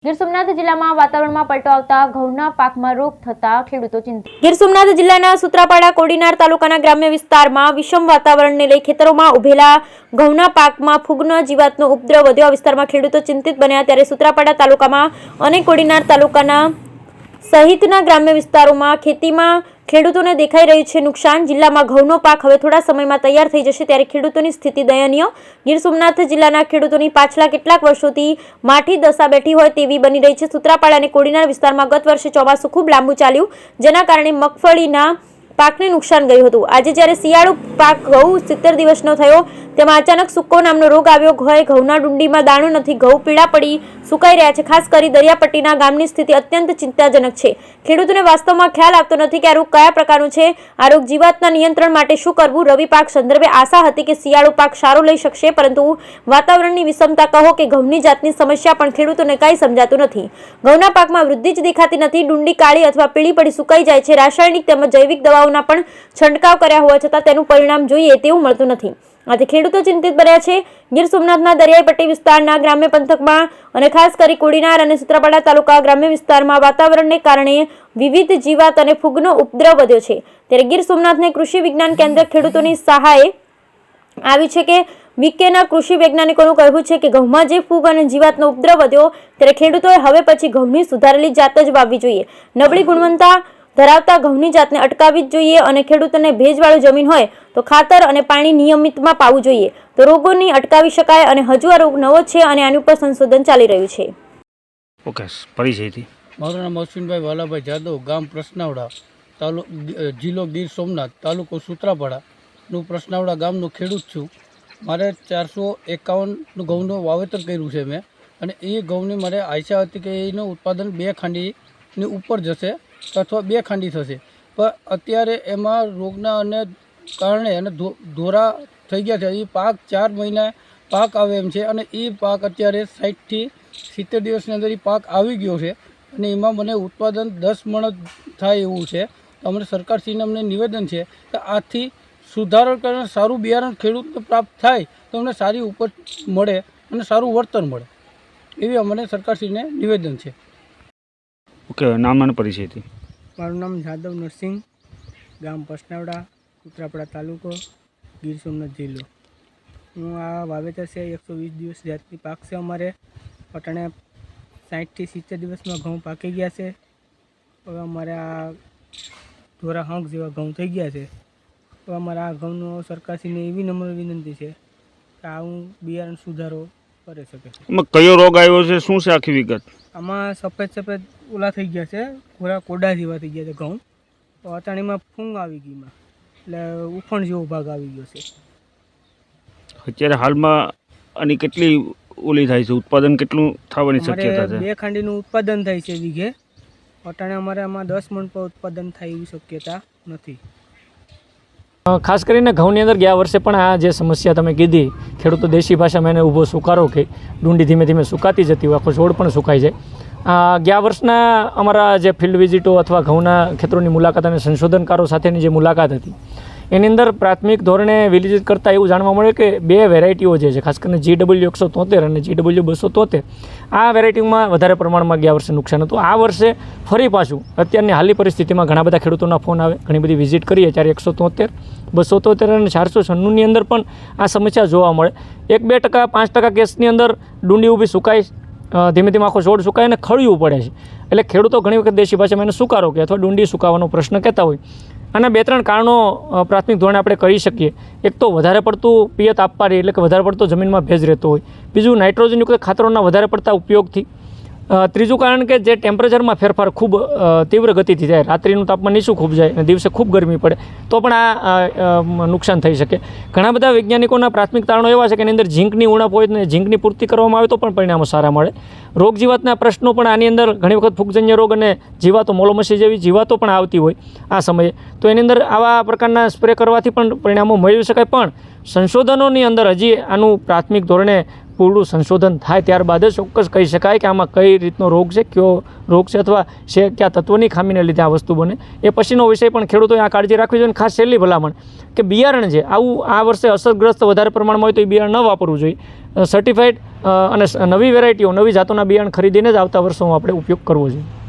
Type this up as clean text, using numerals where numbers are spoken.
ગીર સોમનાથ જિલ્લામાં વાતાવરણમાં પલટો આવતા ઘઉંના પાકમાં રોગ થતા ખેડૂતો ચિંતિત। ગીર સોમનાથ જિલ્લાના સુત્રાપાડા કોડીનાર તાલુકાના ગ્રામ્ય વિસ્તારમાં વિષમ વાતાવરણને લઈ ખેતરોમાં ઉભેલા ઘઉંના પાકમાં ફૂગના જીવાતનો ઉપદ્રવ વધ્યો। આ વિસ્તારમાં ખેડૂતો ચિંતિત બન્યા ત્યારે સુત્રાપાડા તાલુકામાં અને કોડીનાર તાલુકાના સહિતના ગ્રામ્ય વિસ્તારોમાં ખેતીમાં ખેડૂતોને દેખાઈ રહ્યું છે નુકસાન। જિલ્લામાં ઘઉંનો પાક હવે થોડા સમયમાં તૈયાર થઈ જશે ત્યારે ખેડૂતોની સ્થિતિ દયનીય। ગીર સોમનાથ જિલ્લાના ખેડૂતોની પાછલા કેટલાક વર્ષોથી માઠી દશા બેઠી હોય તેવી બની રહી છે। સુત્રાપાડા અને કોડીનાર વિસ્તારમાં ગત વર્ષે ચોમાસું ખૂબ લાંબુ ચાલ્યું, જેના કારણે મગફળીના પાકને નુકસાન ગયું હતું। આજે જ્યારે શિયાળુ પાક ઘઉં 70 દિવસનો થયો તેમાં અચાનક સુક્કો નામનો રોગ આવ્યો હોય। ઘઉંના ડુંડીમાં દાણો નથી, ઘઉં પીળા પડી સુકાઈ રહ્યા છે। ખાસ કરી દરિયાપટ્ટીના ગામની સ્થિતિ અત્યંત ચિંતાજનક છે। ખેડૂતોને વાસ્તવમાં ખ્યાલ આવતો નથી કે આ રોગ કયા પ્રકારનું છે। આ રોગ જીવાતના નિયંત્રણ માટે શું કરવું? રવિ પાક સંદર્ભે આશા હતી કે શિયાળુ પાક સારો લઈ શકશે, પરંતુ વાતાવરણની વિષમતા કહો કે ઘઉંની જાતની સમસ્યા પણ ખેડૂતોને કાંઈ સમજાતું નથી। ઘઉંના પાકમાં વૃદ્ધિ જ દેખાતી નથી, ડુંડી કાળી અથવા પીળી પડી સુકાઈ જાય છે। રાસાયણિક તેમજ જૈવિક દવાઓના પણ છંટકાવ કર્યા હોવા છતાં તેનું પરિણામ જોઈએ તેવું મળતું નથી। આથી ખેડૂતો ચિંતિત બન્યા છે। ગીર સોમનાથના દરિયાઈ પટ્ટી વિસ્તારના ગ્રામ્ય પંથકમાં અને ખાસ કરી કોડીનાર અને સુત્રાપાડા તાલુકા ગ્રામ્ય વિસ્તારમાં વાતાવરણને કારણે વિવિધ જીવાત અને ફૂગનો ઉપદ્રવ વધ્યો છે। ત્યારે ગીર સોમનાથને કૃષિ વિજ્ઞાન કેન્દ્ર ખેડૂતોની સહાયે આવી છે કે વીકેના કૃષિ વૈજ્ઞાનિકોનું કહેવું છે કે ઘઉંમાં જે ફૂગ અને જીવાતનો ઉપદ્રવ વધ્યો ત્યારે ખેડૂતોએ હવે પછી ઘઉંની સુધારેલી જાત જ વાવવી જોઈએ। નબળી ગુણવત્તા ધરાવતા ઘઉંની જાતને અટકાવવી જ જોઈએ અને ખેડૂતોને ભેજવાળું જમીન હોય તો ખાતર અને પાણી નિયમિતમાં પાવું જોઈએ તો રોગોની અટકાવી શકાય। અને હજુ આ રોગ નવો છે અને આની ઉપર સંશોધન ચાલી રહ્યું છે। ઓકે, પરિચયથી મારું નામ અશ્વિનભાઈ વાલાભાઈ જાદવ, ગામ પ્રસનાવડા, જિલ્લો ગીર સોમનાથ, તાલુકો સુત્રાપાડાનું પ્રસનાવડા ગામનો ખેડૂત છું। મારે 451 ઘઉંનું વાવેતર કર્યું છે મેં, અને એ ઘઉંની મારે આશા હતી કે એનું ઉત્પાદન 2 ખાંડીની ઉપર જશે અથવા 2 ખાંડી થશે, પણ અત્યારે એમાં રોગના અને કારણે અને ધોરા થઈ ગયા છે। એ પાક 4 મહિના પાક આવે એમ છે, અને એ પાક અત્યારે 60 થી 70 દિવસની અંદર એ પાક આવી ગયો છે, અને એમાં મને ઉત્પાદન 10 મણ થાય એવું છે। અમને સરકારશ્રીને અમને નિવેદન છે કે આથી સુધારો કરીને સારું બિયારણ ખેડૂતને પ્રાપ્ત થાય તો અમને સારી ઉપજ મળે અને સારું વળતર મળે, એવી અમને સરકારશ્રીને નિવેદન છે। ઓકે, નામ અને પરિચયથી મારું નામ જાદવ નરસિંહ, ગામ પસનાવડા, સુત્રાપાડા તાલુકો, ગીર સોમનાથ જિલ્લો। હું આ વાવેતર છે 120 દિવસ જાતની પાક છે અમારે। અટાણે 60 થી 70 દિવસમાં ઘઉં પાકી ગયા છે। હવે અમારે આ ધોરા હંક જેવા ઘઉં થઈ ગયા છે। તો અમારે આ ઘઉંનો સરકારશ્રીને એવી નમ્ર વિનંતી છે કે આવું બિયારણ સુધારો કરી શકે। એમાં કયો રોગ આવ્યો છે, શું છે આખી વિગત? આમાં સફેદ ઓલા થઈ ગયા છે, થોડા કોડા જેવા થઈ ગયા છે ઘઉં, તો અટાણીમાં ફૂંગ આવી ગઈ, એટલે ઉફણ જેવો ભાગ આવી ગયો છે। અત્યારે હાલમાં આની કેટલી ઓલી થાય છે, ઉત્પાદન કેટલું થવાની શક્યતા છે? 2 ખાંડીનું ઉત્પાદન થાય છે વીઘે। અટાણે અમારે આમાં 10 મણ પર ઉત્પાદન થાય એવી શક્યતા નથી। ખાસ કરીને ઘઉંની અંદર ગયા વર્ષે પણ આ જે સમસ્યા તમે કીધી, ખેડૂતો દેશી ભાષામાં એને ઊભો સુકારો કે ડુંડી ધીમે ધીમે સુકાતી જતી હોય, આખો છોડ પણ સુકાઈ જાય। ગયા વર્ષના અમારા જે ફિલ્ડ વિઝિટો અથવા ઘઉંના ખેતરોની મુલાકાત અને સંશોધનકારો સાથેની જે મુલાકાત હતી એની અંદર પ્રાથમિક ધોરણે વિઝિટ કરતાં એવું જાણવા મળે કે 2 વેરાયટીઓ જે છે, ખાસ કરીને GW173 અને GW273, આ વેરાયટીમાં વધારે પ્રમાણમાં ગયા વર્ષે નુકસાન હતું। આ વર્ષે ફરી પાછું અત્યારની હાલની પરિસ્થિતિમાં ઘણા બધા ખેડૂતોના ફોન આવે, ઘણી બધી વિઝિટ કરીએ ત્યારે 173, 273 અને 496ની અંદર પણ આ સમસ્યા જોવા મળે। 1-2%, 5% કેસની અંદર ડુંડી ઊભી સુકાય, ધીમે ધીમે આખો છોડ સુકાય અને ખળ્યું પડે છે। એટલે ખેડૂતો ઘણી વખત દેશી ભાષામાં એને સુકારો કે અથવા ડુંડી સુકાવાનો પ્રશ્ન કહેતા હોય। આના 2-3 કારણો પ્રાથમિક ધોરણે આપણે કરી શકીએ। એક તો વધારે પડતું પિયત આપવાની, એટલે કે વધારે પડતો જમીનમાં ભેજ રહેતો હોય। બીજું, નાઇટ્રોજનયુક્ત ખાતરોના વધારે પડતા ઉપયોગથી। ત્રીજું કારણ કે જે ટેમ્પરેચરમાં ફેરફાર ખૂબ તીવ્ર ગતિથી થાય, રાત્રિનું તાપમાન નીચું ખૂબ જાય અને દિવસે ખૂબ ગરમી પડે તો પણ આ નુકસાન થઈ શકે। ઘણા બધા વૈજ્ઞાનિકોના પ્રાથમિક તારણો એવા છે કે એની અંદર ઝીંકની ઉણપ હોય અને ઝીંકની પૂર્તિ કરવામાં આવે તો પણ પરિણામો સારા મળે। રોગ જીવાતના પ્રશ્નો પણ આની અંદર ઘણી વખત ફૂગજન્ય રોગ અને જીવાતો, મોલોમસી જેવી જીવાતો પણ આવતી હોય આ સમયે, તો એની અંદર આવા પ્રકારના સ્પ્રે કરવાથી પણ પરિણામો મેળવી શકાય। પણ સંશોધનોની અંદર હજી આનું પ્રાથમિક ધોરણે પૂરું સંશોધન થાય ત્યારબાદ જ ચોક્કસ કહી શકાય કે આમાં કઈ રીતનો રોગ છે, કયો રોગ છે અથવા કયા તત્વોની ખામીને લીધે આ વસ્તુ બને. એ પછીનો વિષય પણ ખેડૂતોએ આ કાળજી રાખવી જોઈએ. ખાસ છેલ્લી ભલામણ કે બિયારણ છે આવું આ વર્ષે અસરગ્રસ્ત વધારે પ્રમાણમાં હોય તો એ બિયારણ ન વાપરવું જોઈએ. સર્ટિફાઈડ અને નવી વેરાયટીઓ, નવી જાતોના બિયારણ ખરીદીને જ આવતા વર્ષોમાં આપણે ઉપયોગ કરવો જોઈએ.